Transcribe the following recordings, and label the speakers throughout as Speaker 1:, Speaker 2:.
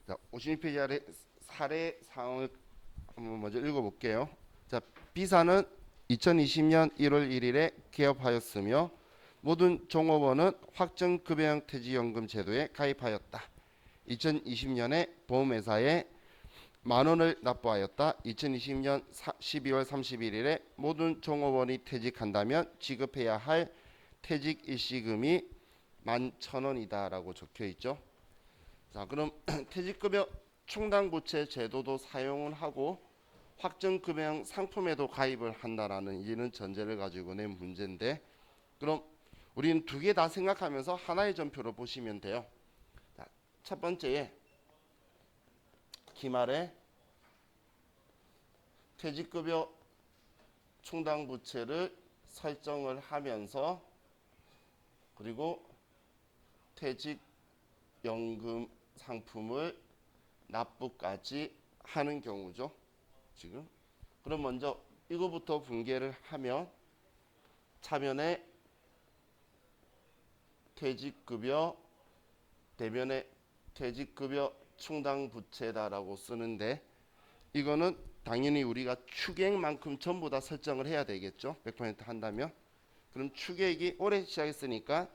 Speaker 1: 자, 56페이지 아래 사례 사항을 한번 먼저 읽어볼게요. 자, B사는 2020년 1월 1일에 개업하였으며 모든 종업원은 확정급여형 퇴직연금 제도에 가입하였다. 2020년에 보험회사에 만 원을 납부하였다. 2020년 12월 31일에 모든 종업원이 퇴직한다면 지급해야 할 퇴직 일시금이 11,000원이다라고 적혀 있죠. 자, 그럼 퇴직급여 충당부채 제도도 사용을 하고 확정급여형 상품에도 가입을 한다라는 이런 전제를 가지고 낸 문제인데, 그럼 우리는 두 개 다 생각하면서 하나의 전표로 보시면 돼요. 자, 첫 번째에 기말에 퇴직급여 충당부채를 설정을 하면서 그리고 퇴직연금 상품을 납부까지 하는 경우죠. 지금 그럼 먼저 이거부터 분개를 하면 차변에 퇴직급여 대변에 퇴직급여 충당부채다라고 쓰는데, 이거는 당연히 우리가 추계액만큼 전부 다 설정을 해야 되겠죠. 100% 한다면. 그럼 추계액이 올해 시작했으니까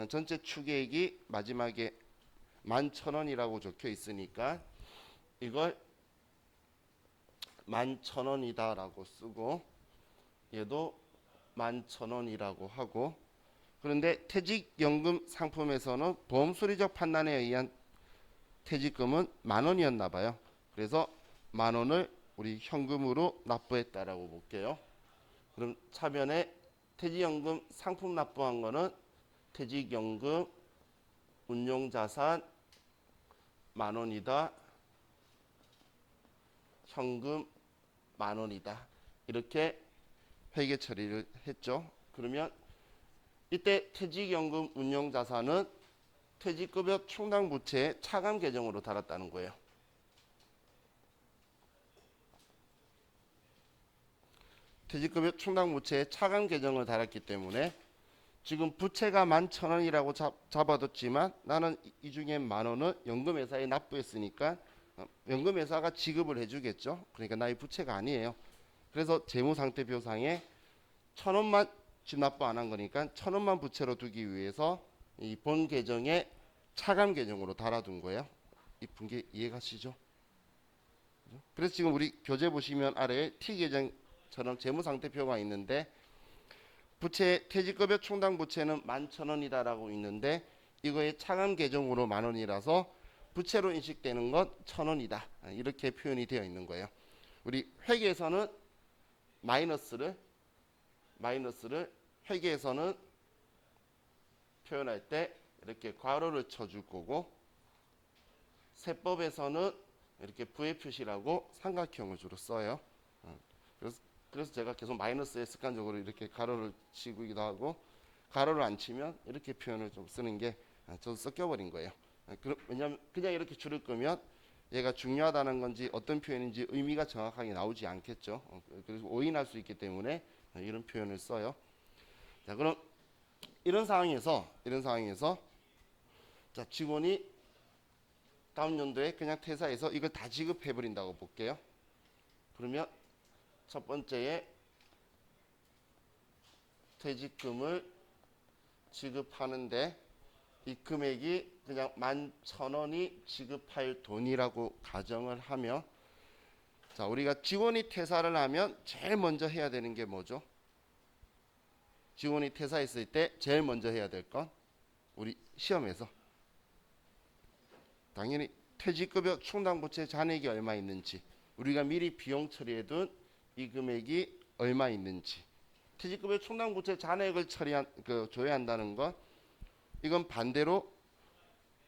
Speaker 1: 전체 추계액이 마지막에 11,000원이라고 적혀 있으니까 이걸 11,000원이다라고 쓰고 얘도 11,000원이라고 하고, 그런데 퇴직연금 상품에서는 보험수리적 판단에 의한 퇴직금은 10,000원이었나 봐요. 그래서 10,000원을 우리 현금으로 납부했다라고 볼게요. 그럼 차변에 퇴직연금 상품 납부한 거는 퇴직연금 운용자산 10,000원이다. 현금 10,000원이다. 이렇게 회계 처리를 했죠. 그러면 이때 퇴직연금 운용자산은 퇴직급여 충당부채의 차감 계정으로 달았다는 거예요. 퇴직급여 충당부채의 차감 계정을 달았기 때문에 지금 부채가 11,000원이라고 잡아뒀지만 나는 이 중에 10,000원은 연금회사에 납부했으니까 연금회사가 지급을 해주겠죠. 그러니까 나의 부채가 아니에요. 그래서 재무상태표상에 1,000원만 지금 납부 안 한 거니까 1,000원만 부채로 두기 위해서 이 본 계정에 차감 계정으로 달아둔 거예요. 이 분계 이해가시죠? 그래서 지금 우리 교재 보시면 아래에 T 계정처럼 재무상태표가 있는데 부채 퇴직급여 충당부채는 11,000원이다라고 있는데 이거의 차감 계정으로 10,000원이라서 부채로 인식되는 건 1,000원이다. 이렇게 표현이 되어 있는 거예요. 우리 회계에서는 마이너스를 회계에서는 표현할 때 이렇게 괄호를 쳐줄 거고, 세법에서는 이렇게 부의 표시라고 삼각형을 주로 써요. 그래서 제가 계속 마이너스에 습관적으로 이렇게 가로를 치기도 하고, 가로를 안 치면 이렇게 표현을 좀 쓰는 게 저도 섞여버린 거예요. 왜냐하면 그냥 이렇게 줄을 끄면 얘가 중요하다는 건지 어떤 표현인지 의미가 정확하게 나오지 않겠죠. 그래서 오인할 수 있기 때문에 이런 표현을 써요. 자, 그럼 이런 상황에서 자, 직원이 다음 연도에 그냥 퇴사해서 이걸 다 지급해 버린다고 볼게요. 그러면 첫 번째에 퇴직금을 지급하는데 이 금액이 그냥 11,000원이 지급할 돈이라고 가정을 하면, 자, 우리가 직원이 퇴사를 하면 제일 먼저 해야 되는 게 뭐죠? 직원이 퇴사했을 때 제일 먼저 해야 될 건 우리 시험에서 당연히 퇴직급여 충당부채 잔액이 얼마 있는지, 우리가 미리 비용 처리해둔 이 금액이 얼마 있는지, 퇴직급여 충당부채 잔액을 조회한다는 건 이건 반대로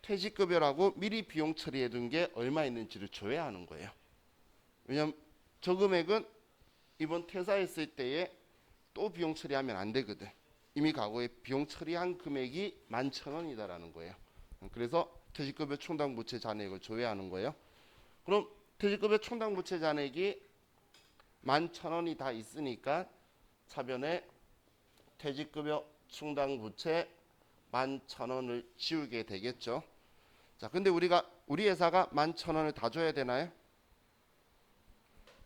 Speaker 1: 퇴직급여라고 미리 비용 처리해둔 게 얼마 있는지를 조회하는 거예요. 왜냐하면 저 금액은 이번 퇴사했을 때에 또 비용 처리하면 안 되거든. 이미 과거에 비용 처리한 금액이 11,000원이다라는 거예요. 그래서 퇴직급여 충당부채 잔액을 조회하는 거예요. 그럼 퇴직급여 충당부채 잔액이 11,000원이 다 있으니까 차변에 퇴직급여 충당부채 11,000원을 지우게 되겠죠. 자, 근데 우리 회사가 11,000원을 다 줘야 되나요?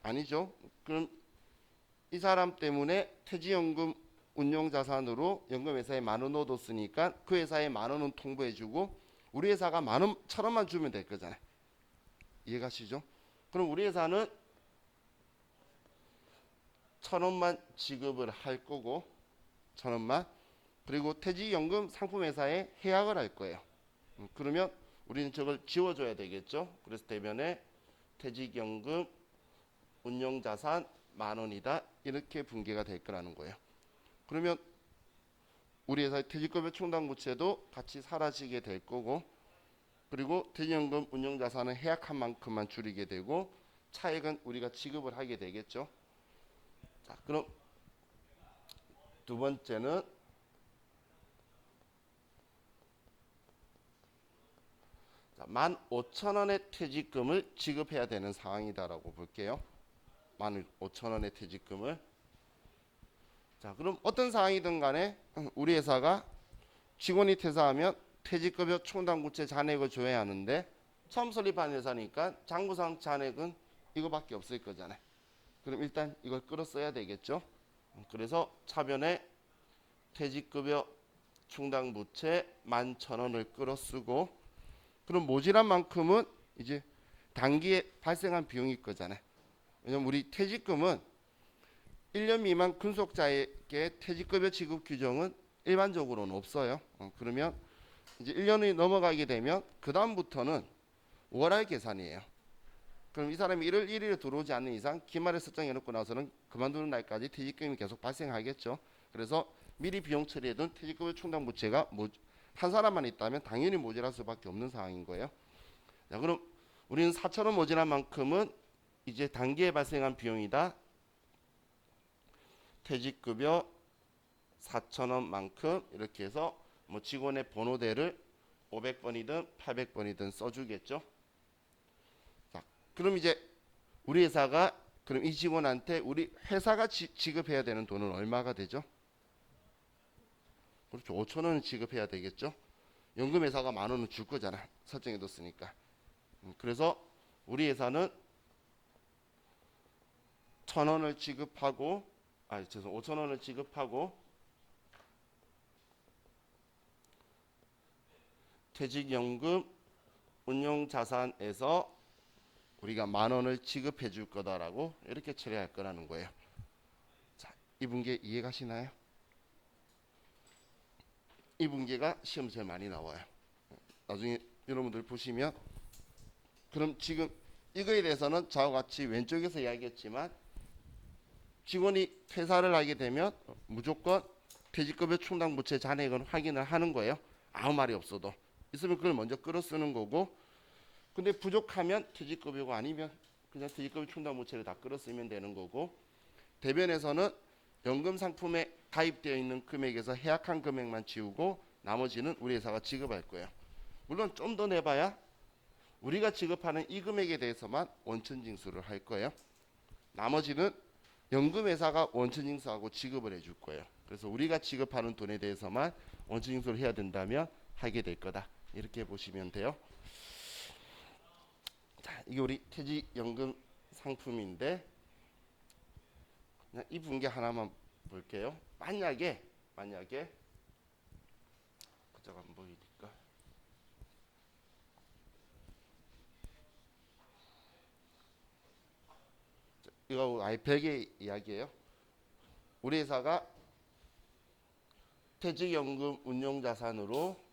Speaker 1: 아니죠. 그럼 이 사람 때문에 퇴직연금 운용자산으로 연금회사에 10,000원 넣어뒀으니까 그 회사에 10,000원은 통보해주고 우리 회사가 11,000원만 주면 될 거잖아요. 이해가시죠? 그럼 우리 회사는 1,000원만 지급을 할 거고 1,000원만, 그리고 퇴직연금 상품회사에 해약을 할 거예요. 그러면 우리는 저걸 지워줘야 되겠죠. 그래서 대변에 퇴직연금 운용자산 10,000원이다 이렇게 분개가 될 거라는 거예요. 그러면 우리 회사의 퇴직급여 충당부채도 같이 사라지게 될 거고, 그리고 퇴직연금 운용자산은 해약한 만큼만 줄이게 되고 차액은 우리가 지급을 하게 되겠죠. 자, 그럼 두 번째는 15,000원의 퇴직금을 지급해야 되는 상황이다라고 볼게요. 15,000원의 퇴직금을. 자, 그럼 어떤 상황이든 간에 우리 회사가 직원이 퇴사하면 퇴직급여 충당부채 잔액을 줘야 하는데 처음 설립한 회사니까 장부상 잔액은 이거밖에 없을 거잖아요. 그럼 일단 이걸 끌어 써야 되겠죠. 그래서 차변에 퇴직급여 충당부채 11,000원을 끌어 쓰고, 그럼 모자란 만큼은 이제 단기에 발생한 비용일 거잖아요. 왜냐면 우리 퇴직금은 1년 미만 근속자에게 퇴직급여 지급 규정은 일반적으로는 없어요. 그러면 이제 1년이 넘어가게 되면 그 다음부터는 월할 계산이에요. 그럼 이 사람이 1월 1일에 들어오지 않는 이상 기말에 설정해놓고 나서는 그만두는 날까지 퇴직금이 계속 발생하겠죠. 그래서 미리 비용 처리해둔 퇴직급여 충당부채가 한 사람만 있다면 당연히 모자랄 수밖에 없는 상황인 거예요. 자, 그럼 우리는 4,000원 모자란 만큼은 이제 단기에 발생한 비용이다. 퇴직급여 4,000원만큼 이렇게 해서 뭐 직원의 번호대를 500번이든 800번이든 써주겠죠. 자, 그럼 이제 우리 회사가 그럼 이 직원한테 우리 회사가 지급해야 되는 돈은 얼마가 되죠? 그렇죠. 5,000원은 지급해야 되겠죠. 연금회사가 10,000원은 줄 거잖아. 설정해뒀으니까. 그래서 우리 회사는 1,000원을 지급하고, 5,000원을 지급하고 퇴직연금 운용자산에서 우리가 10,000원을 지급해 줄 거다라고 이렇게 처리할 거라는 거예요. 자, 이 분계 이해 가시나요? 이 분계가 시험 제일 많이 나와요. 나중에 여러분들 보시면, 그럼 지금 이거에 대해서는 저와 같이 왼쪽에서 이야기했지만 직원이 퇴사를 하게 되면 무조건 퇴직급여 충당부채 잔액은 확인을 하는 거예요. 아무 말이 없어도. 있으면 그걸 먼저 끌어 쓰는 거고, 근데 부족하면 퇴직급여가 아니면 그냥 퇴직급여 충당부채를 다 끌어 쓰면 되는 거고, 대변에서는 연금 상품에 가입되어 있는 금액에서 해약한 금액만 지우고 나머지는 우리 회사가 지급할 거예요. 물론 좀 더 내봐야 우리가 지급하는 이 금액에 대해서만 원천징수를 할 거예요. 나머지는 연금회사가 원천징수하고 지급을 해줄 거예요. 그래서 우리가 지급하는 돈에 대해서만 원천징수를 해야 된다면 하게 될 거다. 이렇게 보시면 돼요. 자, 이게 우리 퇴직연금 상품인데 그냥 이 분계 하나만 볼게요. 만약에 그자가 안 보이니까 이거 아예 별개 이야기예요. 우리 회사가 퇴직연금 운용자산으로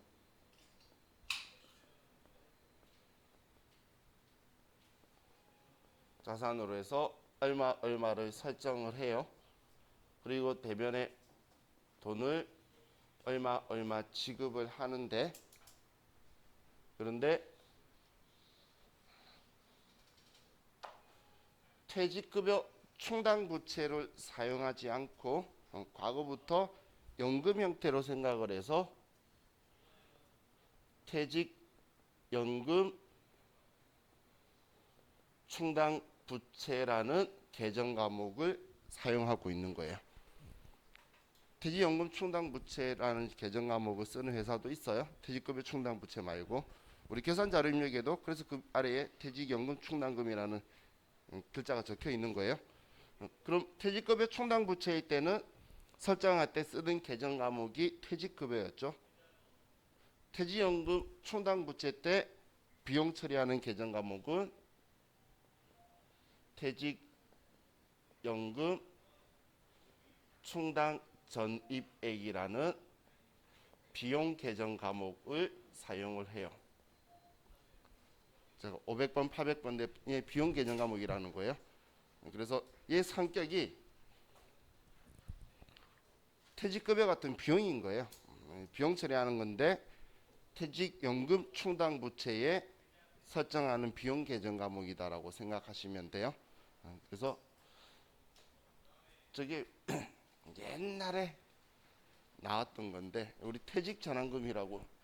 Speaker 1: 해서 얼마를 설정을 해요. 그리고 대변에 돈을 얼마 지급을 하는데, 그런데 퇴직급여 충당부채를 사용하지 않고 과거부터 연금 형태로 생각을 해서 퇴직연금 충당부채라는 계정 과목을 사용하고 있는 거예요. 퇴직연금 충당부채라는 계정 과목을 쓰는 회사도 있어요. 퇴직급여 충당부채 말고. 우리 계산 자료 입력에도 그래서 그 아래에 퇴직연금 충당금이라는 글자가 적혀 있는 거예요. 그럼 퇴직급여 충당 부채일 때는 설정할 때 쓰는 계정 과목이 퇴직급여였죠. 퇴직연금 충당 부채 때 비용 처리하는 계정 과목은 퇴직연금 충당 전입액이라는 비용 계정 과목을 사용을 해요. 제가 500번, 800번의 비용 계정 과목이라는 거예요. 그래서 얘 성격이 퇴직급여 같은 비용인 거예요. 비용 처리하는 건데 퇴직연금 충당 부채에 설정하는 비용 계정 과목이다라고 생각하시면 돼요. 그래서 저게 옛날에 나왔던 건데 우리 퇴직전환금이라고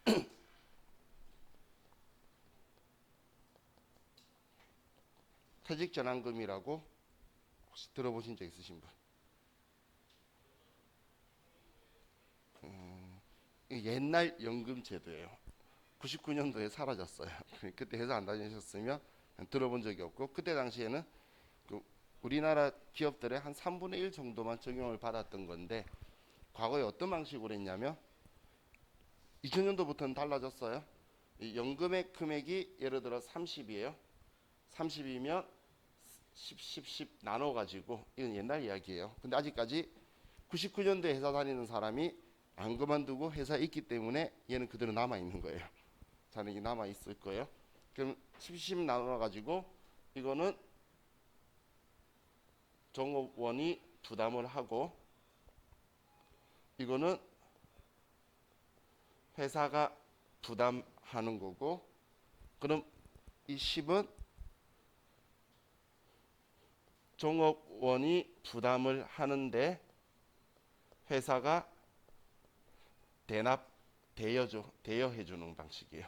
Speaker 1: 퇴직전환금이라고 혹시 들어보신 적 있으신 분? 옛날 연금 제도예요. 99년도에 사라졌어요. 그때 회사 안 다니셨으면 들어본 적이 없고 그때 당시에는 그 우리나라 기업들의 한 3분의 1 정도만 적용을 받았던 건데 과거에 어떤 방식으로 했냐면 2000년도부터는 달라졌어요. 이 연금의 금액이 예를 들어 30이에요. 30이면 10 나눠가지고 이건 옛날 이야기예요. 근데 아직까지 99년도에 회사 다니는 사람이 안 그만두고 회사에 있기 때문에 얘는 그대로 남아 있는 거예요. 잔액이 남아 있을 거예요. 그럼 10 나눠가지고 이거는 종업원이 부담을 하고 이거는 회사가 부담하는 거고 그럼 이 10은 종업원이 부담을 하는데 회사가 대여해 주는 방식이에요.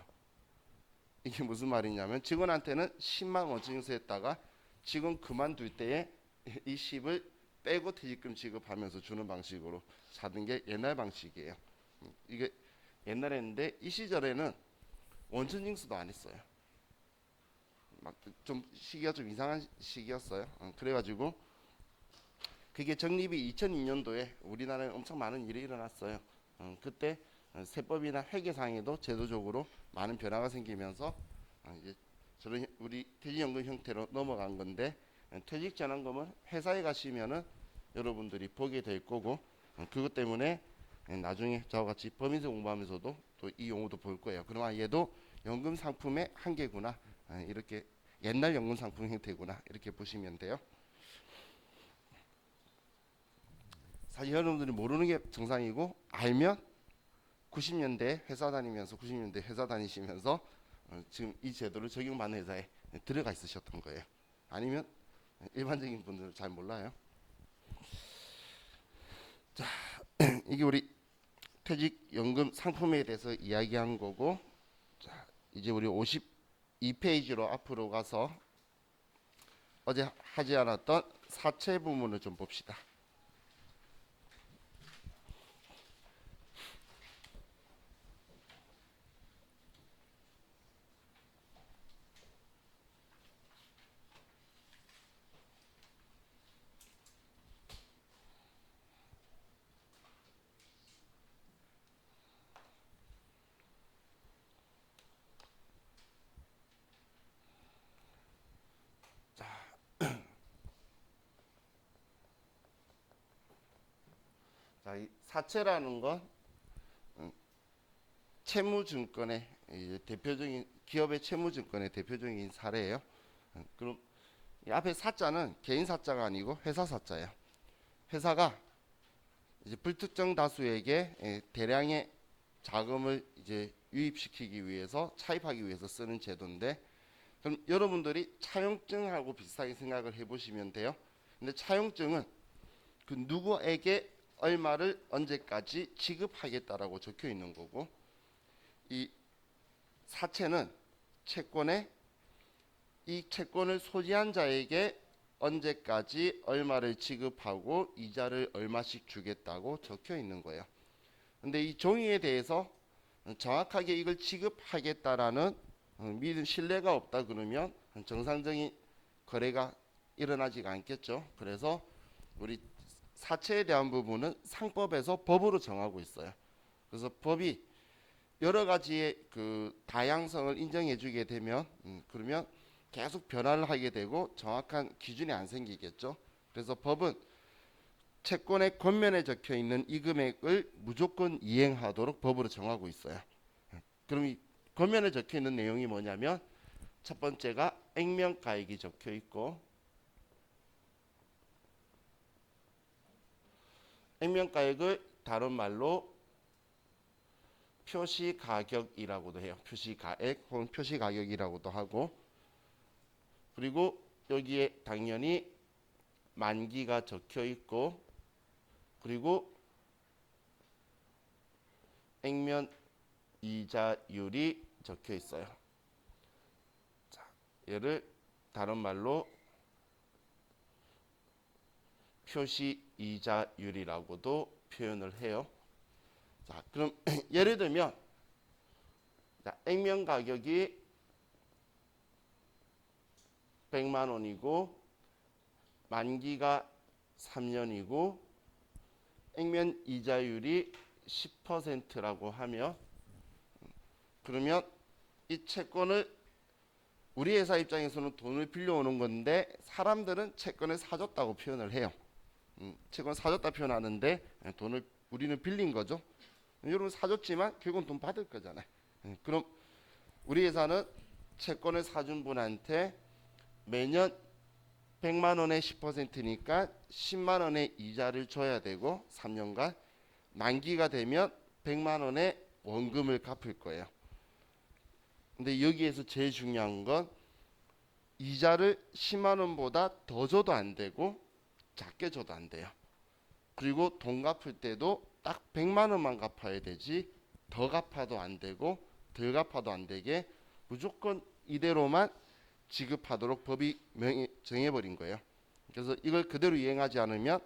Speaker 1: 이게 무슨 말이냐면 직원한테는 10만 원 증서했다가 직원 그만둘 때에 이 10을 빼고 퇴직금 지급하면서 주는 방식으로 사는 게 옛날 방식이에요. 이게 옛날에는데 이 시절에는 원천 징수도 안 했어요. 막 좀 시기가 좀 이상한 시기였어요. 그래가지고 그게 적립이 2002년도에 우리나라에 엄청 많은 일이 일어났어요. 그때 세법이나 회계상에도 제도적으로 많은 변화가 생기면서 이제 저런 우리 퇴직연금 형태로 넘어간 건데 퇴직전환금은 회사에 가시면은 여러분들이 보게 될 거고 그것 때문에 나중에 저와 같이 법인세 공부하면서도 또 이 용어도 볼 거예요. 그러면 얘도 연금 상품의 한계구나 이렇게 옛날 연금 상품 형태구나 이렇게 보시면 돼요. 사실 여러분들이 모르는 게 정상이고 알면 90년대 회사 다니면서 90년대 회사 다니시면서 지금 이 제도를 적용받는 회사에 들어가 있으셨던 거예요. 아니면 일반적인 분들은 잘 몰라요. 자, 이게 우리 퇴직연금 상품에 대해서 이야기한 거고, 자, 이제 우리 52페이지로 앞으로 가서 어제 하지 않았던 사채 부문을 좀 봅시다. 자, 이 사채라는 건 채무증권의 대표적인 기업의 채무증권의 대표적인 사례예요. 그럼 이 앞에 사자는 개인 사자가 아니고 회사 사자예요. 회사가 이제 불특정 다수에게 대량의 자금을 이제 유입시키기 위해서 차입하기 위해서 쓰는 제도인데 그럼 여러분들이 차용증하고 비슷하게 생각을 해보시면 돼요. 근데 차용증은 그 누구에게 얼마를 언제까지 지급하겠다라고 적혀 있는 거고 이 사채는 채권에 이 채권을 소지한 자에게 언제까지 얼마를 지급하고 이자를 얼마씩 주겠다고 적혀 있는 거예요. 근데 이 종이에 대해서 정확하게 이걸 지급하겠다라는 믿음 신뢰가 없다 그러면 정상적인 거래가 일어나지가 않겠죠. 그래서 우리 사채에 대한 부분은 상법에서 법으로 정하고 있어요. 그래서 법이 여러 가지의 그 다양성을 인정해 주게 되면 그러면 계속 변화를 하게 되고 정확한 기준이 안 생기겠죠. 그래서 법은 채권의 겉면에 적혀 있는 이 금액을 무조건 이행하도록 법으로 정하고 있어요. 그럼 이 겉면에 적혀 있는 내용이 뭐냐면 첫 번째가 액면가액이 적혀 있고 액면가액을 다른 말로 표시가격이라고도 해요. 표시가액 혹은 표시가격이라고도 하고 그리고 여기에 당연히 만기가 적혀 있고 그리고 액면 이자율이 적혀 있어요. 자, 얘를 다른 말로 표시 이자율이라고도 표현을 해요. 자, 그럼 예를 들면 자, 액면 가격이 100만 원이고 만기가 3년이고 액면 이자율이 10%라고 하면 그러면 이 채권을 우리 회사 입장에서는 돈을 빌려오는 건데 사람들은 채권을 사줬다고 표현을 해요. 채권 사줬다 표현하는데 돈을 우리는 빌린 거죠. 여러분 사줬지만 결국은 돈 받을 거잖아요. 그럼 우리 회사는 채권을 사준 분한테 매년 100만 원의 10%니까 10만 원의 이자를 줘야 되고 3년간 만기가 되면 100만 원의 원금을 갚을 거예요. 근데 여기에서 제일 중요한 건 이자를 10만 원보다 더 줘도 안 되고 작게 줘도 안 돼요. 그리고 돈 갚을 때도 딱 100만 원만 갚아야 되지 더 갚아도 안 되고 덜 갚아도 안 되게 무조건 이대로만 지급하도록 법이 정해버린 거예요. 그래서 이걸 그대로 이행하지 않으면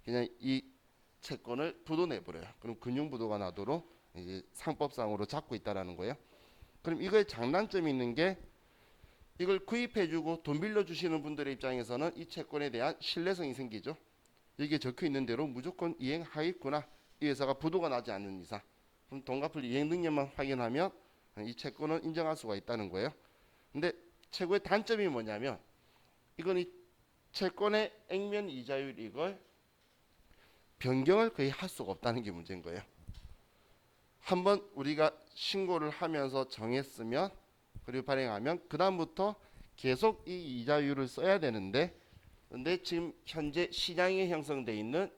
Speaker 1: 그냥 이 채권을 부도내버려요. 그럼 금융부도가 나도록 이제 상법상으로 잡고 있다라는 거예요. 그럼 이거의 장단점이 있는 게 이걸 구입해주고 돈 빌려주시는 분들의 입장에서는 이 채권에 대한 신뢰성이 생기죠. 여기에 적혀 있는 대로 무조건 이행하겠구나. 이 회사가 부도가 나지 않는 이상. 그럼 돈 갚을 이행 능력만 확인하면 이 채권은 인정할 수가 있다는 거예요. 근데 최고의 단점이 뭐냐면 이건 이 채권의 액면 이자율 이걸 변경을 거의 할 수가 없다는 게 문제인 거예요. 한번 우리가 신고를 하면서 정했으면 그리고 발행하면 그 다음부터 계속 이 이자율을 써야 되는데 근데 지금 현재 시장에 형성되어 있는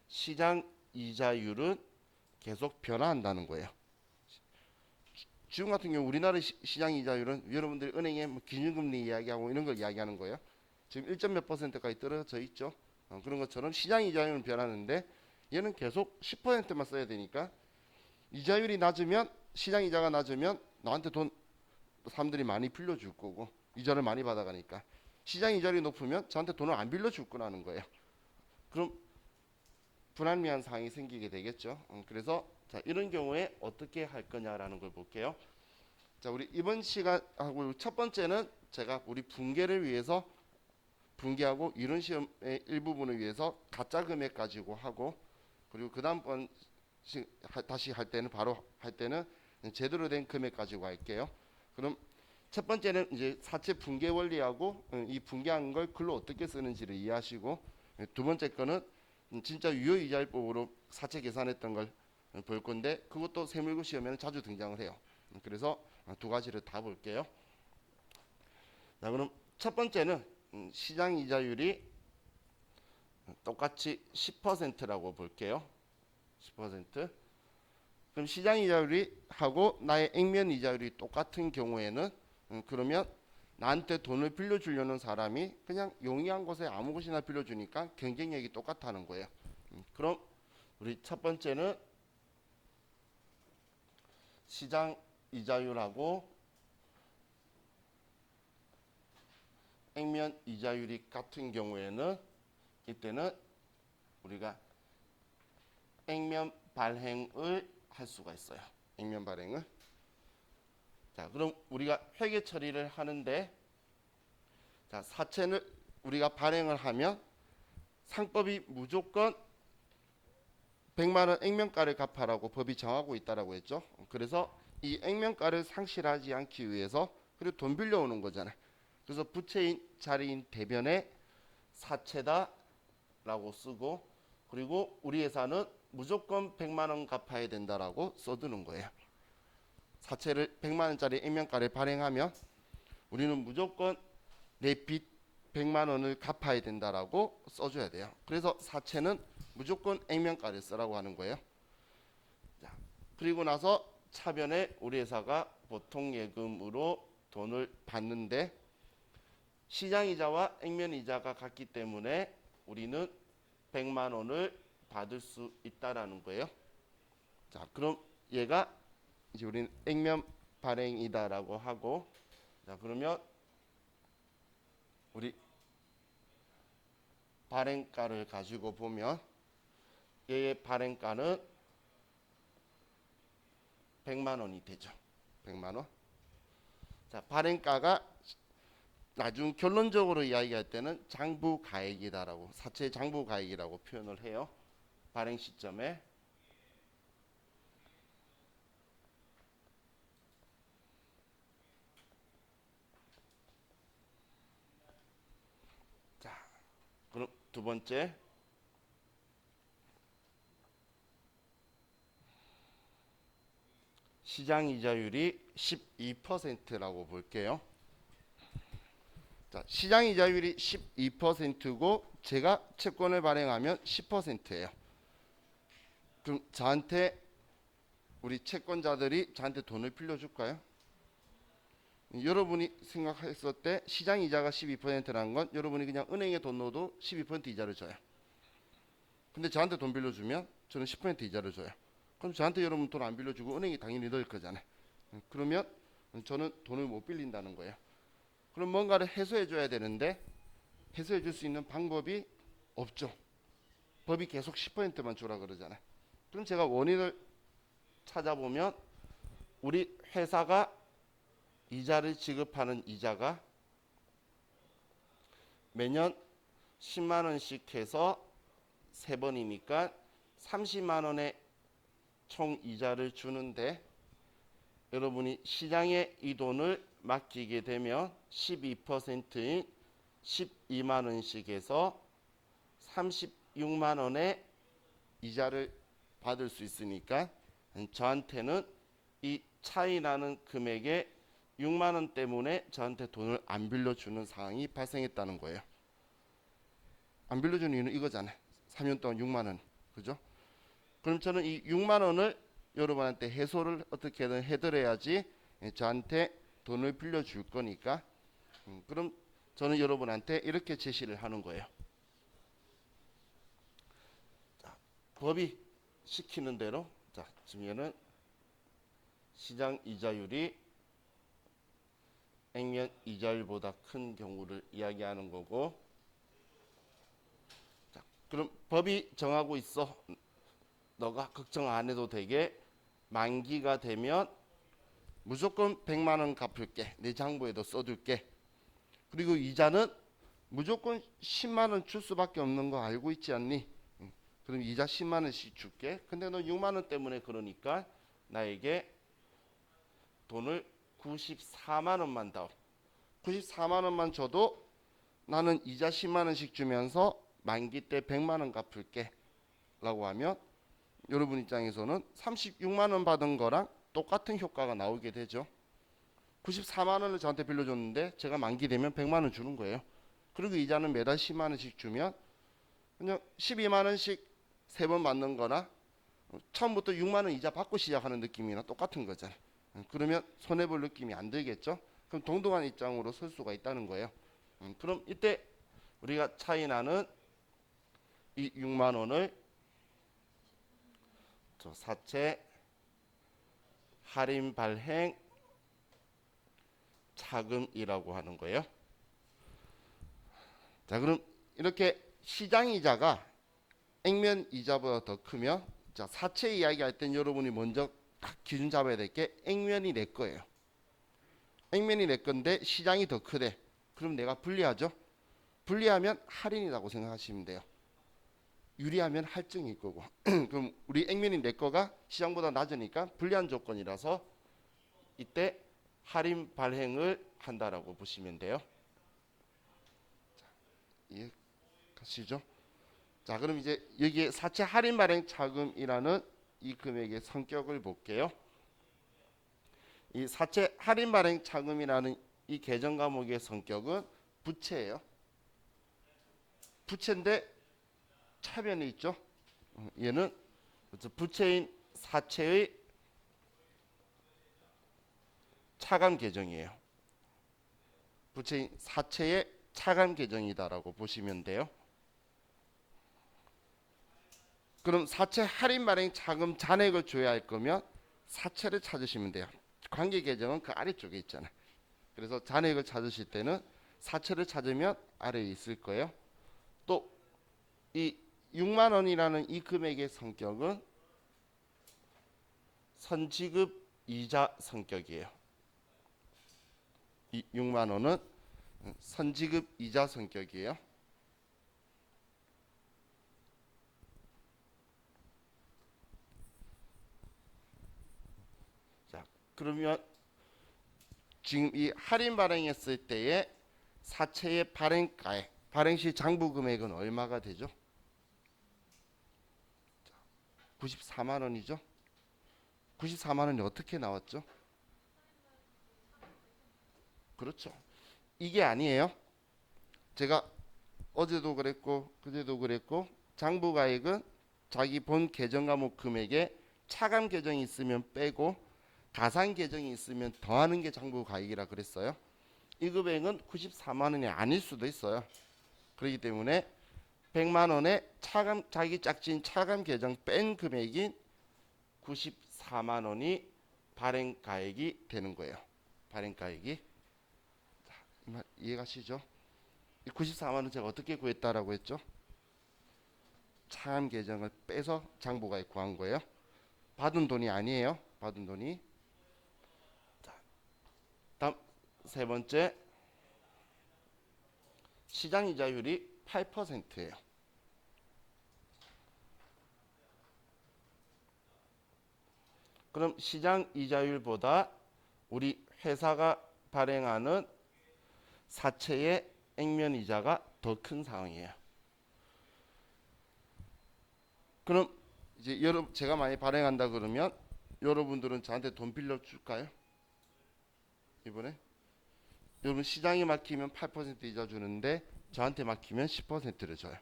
Speaker 1: 시장 이자율은 계속 변화한다는 거예요. 지금 같은 경우 우리나라 시장 이자율은 여러분들이 은행에 뭐 기준금리 이야기하고 이런 걸 이야기하는 거예요. 지금 1점 몇 %까지 떨어져 있죠. 그런 것처럼 시장 이자율은 변하는데 얘는 계속 10%만 써야 되니까 이자율이 낮으면 시장 이자가 낮으면 나한테 돈 사람들이 많이 빌려줄 거고 이자를 많이 받아가니까 시장 이자율이 높으면 저한테 돈을 안 빌려줄 거라는 거예요. 그럼 불합리한 상황이 생기게 되겠죠. 그래서 자 이런 경우에 어떻게 할 거냐라는 걸 볼게요. 자 우리 이번 시간하고 첫 번째는 제가 우리 분계를 위해서 분계하고 이론 시험의 일부분을 위해서 가짜 금액 가지고 하고 그리고 그 다음번 다시 할 때는 바로 할 때는 제대로 된 금액 가지고 할게요. 그럼 첫 번째는 이제 사채 분계 원리하고 이 분계한 걸 글로 어떻게 쓰는지를 이해하시고 두 번째 거는 진짜 유효이자율법으로 사채 계산했던 걸 볼 건데 그것도 세무일고 시험에는 자주 등장을 해요. 그래서 두 가지를 다 볼게요. 자 그럼 첫 번째는 시장 이자율이 똑같이 10%라고 볼게요. 10%. 그럼 시장 이자율이 하고 나의 액면 이자율이 똑같은 경우에는 그러면 나한테 돈을 빌려주려는 사람이 그냥 용이한 곳에 아무 곳이나 빌려주니까 경쟁력이 똑같다는 거예요. 그럼 우리 첫 번째는 시장 이자율하고 액면 이자율이 같은 경우에는 이때는 우리가 액면 발행을 할 수가 있어요. 액면 발행을. 자, 그럼 우리가 회계 처리를 하는데, 자, 사채를 우리가 발행을 하면 상법이 무조건 100만 원 액면가를 갚아라고 법이 정하고 있다라고 했죠. 그래서 이 액면가를 상실하지 않기 위해서, 그리고 돈 빌려오는 거잖아요. 그래서 부채인 자리인 대변에 사채다라고 쓰고, 그리고 우리 회사는 무조건 100만 원 갚아야 된다라고 써두는 거예요. 사채를 100만 원짜리 액면가를 발행하면 우리는 무조건 내 빚 100만 원을 갚아야 된다라고 써줘야 돼요. 그래서 사채는 무조건 액면가를 쓰라고 하는 거예요. 자, 그리고 나서 차변에 우리 회사가 보통 예금으로 돈을 받는데, 시장이자와 액면이자가 같기 때문에 우리는 100만 원을 받을 수 있다라는 거예요. 자, 그럼 얘가 이제 우리는 액면 발행이다라고 하고, 자, 그러면 우리 발행가를 가지고 보면 얘의 발행가는 100만 원이 되죠. 100만 원. 자, 발행가가 나중 결론적으로 이야기할 때는 장부가액이다라고, 사채 장부가액이라고 표현을 해요. 발행 시점에. 자, 그럼 두 번째, 시장 이자율이 12%라고 볼게요. 자, 시장 이자율이 12%고 제가 채권을 발행하면 10%예요. 그럼 저한테, 우리 채권자들이 저한테 돈을 빌려줄까요? 여러분이 생각했을 때 시장 이자가 12%라는 건 여러분이 그냥 은행에 돈 넣어도 12% 이자를 줘요. 근데 저한테 돈 빌려주면 저는 10% 이자를 줘요. 그럼 저한테 여러분 돈 안 빌려주고 은행이 당연히 넣을 거잖아요. 그러면 저는 돈을 못 빌린다는 거예요. 그럼 뭔가를 해소해 줘야 되는데 해소해 줄 수 있는 방법이 없죠. 법이 계속 10%만 주라 그러잖아요. 그럼 제가 원인을 찾아보면 우리 회사가 이자를 지급하는 이자가 매년 10만 원씩 해서 3번이니까 30만 원의 총 이자를 주는데, 여러분이 시장에 이 돈을 맡기게 되면 12%인 12만 원씩 해서 36만 원의 이자를 받을 수 있으니까 저한테는 이 차이 나는 금액에 6만 원 때문에 저한테 돈을 안 빌려주는 상황이 발생했다는 거예요. 안 빌려주는 이유는 이거잖아요. 3년 동안 6만 원, 그죠? 그럼 저는 이 6만 원을 여러분한테 해소를 어떻게든 해드려야지 저한테 돈을 빌려줄 거니까, 그럼 저는 여러분한테 이렇게 제시를 하는 거예요. 자, 법이 시키는 대로, 자, 지금 얘는 시장 이자율이 액면 이자율보다 큰 경우를 이야기하는 거고, 자, 그럼 법이 정하고 있어. 너가 걱정 안 해도 되게 만기가 되면 무조건 100만 원 갚을게. 내 장부에도 써둘게. 그리고 이자는 무조건 10만 원 줄 수밖에 없는 거 알고 있지 않니? 그럼 이자 10만 원씩 줄게. 근데 너 6만 원 때문에 그러니까 나에게 돈을 94만 원만 더. 94만 원만 줘도 나는 이자 10만 원씩 주면서 만기 때 100만 원 갚을게 라고 하면 여러분 입장에서는 36만 원 받은 거랑 똑같은 효과가 나오게 되죠. 94만 원을 저한테 빌려줬는데 제가 만기 되면 100만 원 주는 거예요. 그리고 이자는 매달 10만 원씩 주면 그냥 12만 원씩 3번 받는 거나 처음부터 6만 원 이자 받고 시작하는 느낌이나 똑같은 거잖아요. 그러면 손해볼 느낌이 안 들겠죠. 그럼 동등한 입장으로 설 수가 있다는 거예요. 그럼 이때 우리가 차이 나는 이 6만 원을 저 사채 할인 발행 차금이라고 하는 거예요. 자, 그럼 이렇게 시장 이자가 액면 이자보다 더 크면, 자, 사채 이야기할 땐 여러분이 먼저 딱 기준 잡아야 될 게 액면이 내 거예요. 액면이 내 건데 시장이 더 크대. 그럼 내가 불리하죠. 불리하면 할인이라고 생각하시면 돼요. 유리하면 할증일 거고. 그럼 우리 액면이 내 거가 시장보다 낮으니까 불리한 조건이라서 이때 할인 발행을 한다라고 보시면 돼요. 이해가시죠? 자, 그럼 이제 여기에 사채 할인 발행 차금이라는 이 금액의 성격을 볼게요. 이 사채 할인 발행 차금이라는 이 계정 과목의 성격은 부채예요. 부채인데 차변이 있죠. 얘는 부채인 사채의 차감 계정이에요. 부채인 사채의 차감 계정이다라고 보시면 돼요. 그럼 사채 할인 발행 차금 잔액을 줘야 할 거면 사채를 찾으시면 돼요. 관계 계정은 그 아래쪽에 있잖아요. 그래서 잔액을 찾으실 때는 사채를 찾으면 아래에 있을 거예요. 또 이 6만 원이라는 이 금액의 성격은 선지급 이자 성격이에요. 이 6만 원은 선지급 이자 성격이에요. 자, 그러면 지금 이 할인 발행했을 때의 사채의 발행가액, 발행 시 장부 금액은 얼마가 되죠? 94만 원이죠. 94만 원이 어떻게 나왔죠? 그렇죠. 이게 아니에요. 제가 어제도 그랬고 그제도 그랬고 장부가액은 자기 본 계정 과목 금액에 차감 계정이 있으면 빼고 가산 계정이 있으면 더하는 게 장부가액이라 그랬어요. 이 금액은 94만 원이 아닐 수도 있어요. 그렇기 때문에 100만 원에 차감 자기 짝진 차감 계정 뺀 금액인 94만 원이 발행가액이 되는 거예요. 발행가액이. 이해가시죠? 94만 원 제가 어떻게 구했다라고 했죠? 차감 계정을 빼서 장부가액 구한 거예요. 받은 돈이 아니에요. 받은 돈이. 자, 다음 세 번째 시장 이자율이 8%예요. 그럼 시장 이자율보다 우리 회사가 발행하는 사채의 액면 이자가 더 큰 상황이에요. 그럼 이제 여러분 제가 많이 발행한다 그러면 여러분들은 저한테 돈 빌려 줄까요? 이번에 여러분 시장에 맡기면 8% 이자 주는데 저한테 맡기면 10%를 줘요.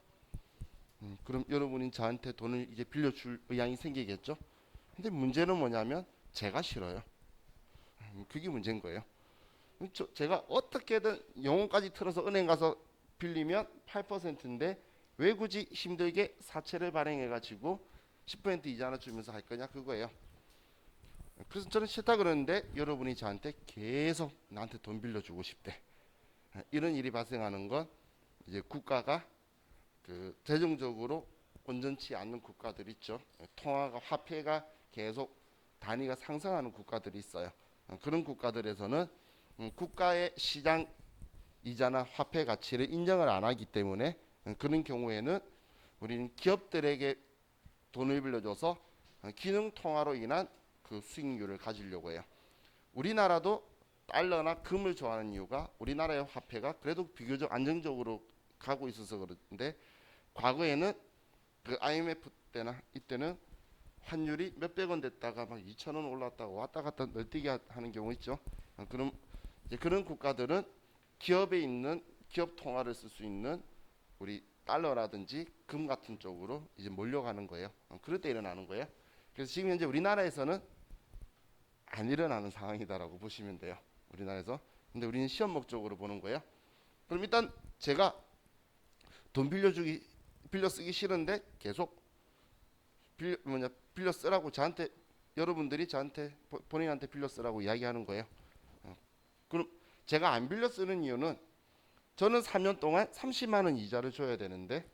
Speaker 1: 그럼 여러분이 저한테 돈을 이제 빌려줄 의향이 생기겠죠? 근데 문제는 뭐냐면 제가 싫어요. 그게 문제인 거예요. 제가 어떻게든 영혼까지 틀어서 은행 가서 빌리면 8%인데 왜 굳이 힘들게 사채를 발행해 가지고 10% 이자나 주면서 할 거냐 그거예요. 그래서 저는 싫다 그러는데 여러분이 저한테 계속 나한테 돈 빌려주고 싶대. 이런 일이 발생하는 건 이제 국가가 그 재정적으로 온전치 않는 국가들 있죠. 통화가 화폐가 계속 단위가 상승하는 국가들이 있어요. 그런 국가들에서는 국가의 시장 이자나 화폐 가치를 인정을 안 하기 때문에 그런 경우에는 우리는 기업들에게 돈을 빌려줘서 기능 통화로 인한 그 수익률을 가지려고 해요. 우리나라도 달러나 금을 좋아하는 이유가 우리나라의 화폐가 그래도 비교적 안정적으로 가고 있어서 그런데 과거에는 그 IMF 때나 이때는 환율이 몇백 원 됐다가 막 2천 원 올랐다가 왔다 갔다 널뛰기 하는 경우 있죠. 그럼 이제 그런 국가들은 기업에 있는 기업 통화를 쓸 수 있는 우리 달러라든지 금 같은 쪽으로 이제 몰려가는 거예요. 그럴 때 일어나는 거예요. 그래서 지금 현재 우리나라에서는 안 일어나는 상황이다라고 보시면 돼요. 우리나라에서. 근데 우리는 시험 목적으로 보는 거예요. 그럼 일단 제가 돈 빌려 쓰기 싫은데 계속 빌려 쓰라고 저한테 여러분들이 저한테 본인한테 빌려 쓰라고 이야기하는 거예요. 그럼 제가 안 빌려 쓰는 이유는 저는 3년 동안 30만 원 이자를 줘야 되는데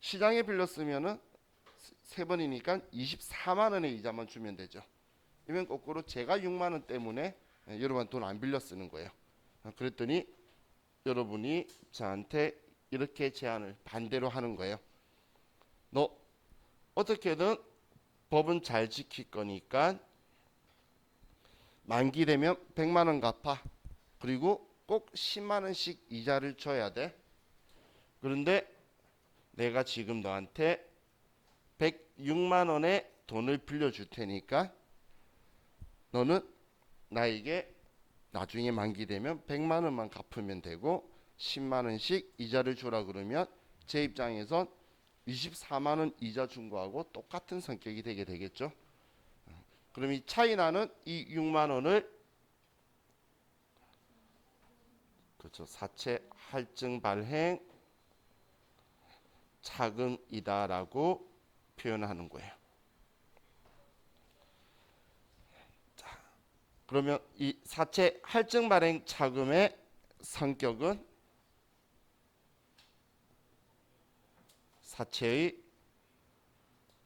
Speaker 1: 시장에 빌려 쓰면은 세 번이니까 24만 원의 이자만 주면 되죠. 이면 거꾸로 제가 6만 원 때문에 여러분 돈 안 빌려 쓰는 거예요. 그랬더니 여러분이 저한테 이렇게 제안을 반대로 하는 거예요. 너 어떻게든 법은 잘 지킬 거니까 만기 되면 100만 원 갚아. 그리고 꼭 10만 원씩 이자를 줘야 돼. 그런데 내가 지금 너한테 106만 원의 돈을 빌려줄 테니까 너는 나에게 나중에 만기 되면 100만 원만 갚으면 되고 10만 원씩 이자를 주라 그러면 제 입장에선 24만 원 이자 준 거하고 똑같은 성격이 되게 되겠죠. 그럼 이 차이 나는 이 6만 원을 그렇죠. 사채 할증 발행 차금이다라고 표현하는 거예요. 자, 그러면 이 사채 할증 발행 차금의 성격은 사채의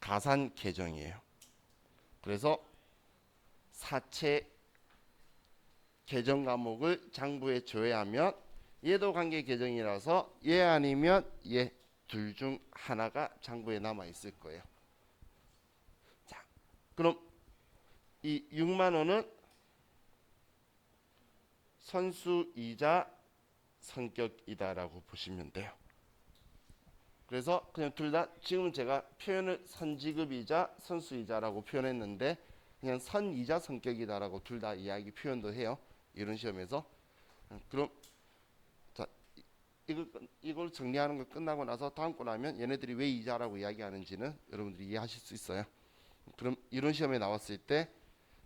Speaker 1: 가산 계정이에요. 그래서 사채 계정 과목을 장부에 조회하면 얘도 관계 계정이라서 얘 아니면 얘 둘 중 하나가 장부에 남아 있을 거예요. 자, 그럼 이 6만 원은 선수이자 성격이다라고 보시면 돼요. 그래서 그냥 둘 다 지금 제가 표현을 선지급이자 선수이자라고 표현했는데 그냥 선이자 성격이다라고 둘 다 이야기 표현도 해요. 이런 시험에서. 그럼 자 이걸 정리하는 거 끝나고 나서 다음 거 나면 얘네들이 왜 이자라고 이야기하는지는 여러분들이 이해하실 수 있어요. 그럼 이런 시험에 나왔을 때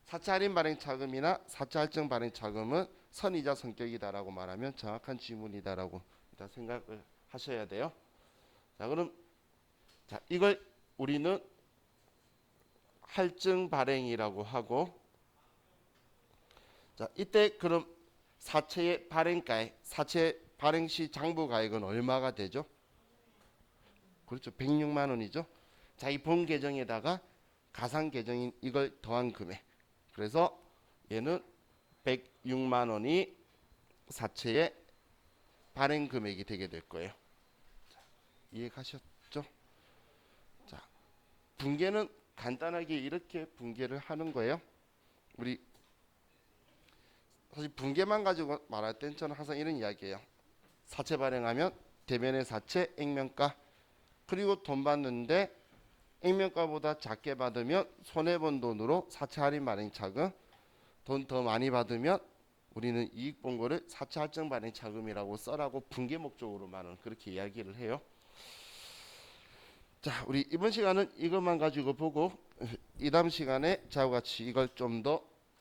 Speaker 1: 사채 할인 발행 차금이나 사채 할증 발행 차금은 선이자 성격이다라고 말하면 정확한 지문이다라고 일단 생각을 하셔야 돼요. 자, 그럼 자 이걸 우리는 할증 발행이라고 하고 자 이때 그럼 사채의 발행가액, 사채 발행 시 장부 가액은 얼마가 되죠? 그렇죠. 106만 원이죠. 자, 이 본 계정에다가 가상 계정인 이걸 더한 금액. 그래서 얘는 106만 원이 사채의 발행 금액이 되게 될 거예요. 자, 이해가셨죠? 자, 분계는 간단하게 이렇게 분계를 하는 거예요. 우리 사실 분계만 가지고 말할 땐 저는 항상 이런 이야기예요. 사채 발행하면 대면의 사채 액면가 그리고 돈 받는데 액면가보다 작게 받으면 손해본 돈으로 사채 할인 발행 차금 돈 더 많이 받으면 우리는 이익 본 거를 사채 할증 발행 차금이라고 써라고 분계 목적으로만은 그렇게 이야기를 해요. 자, 우리 이번 시간은 이것만 가지고 보고 이 다음 시간에 저와 같이 이걸 좀 더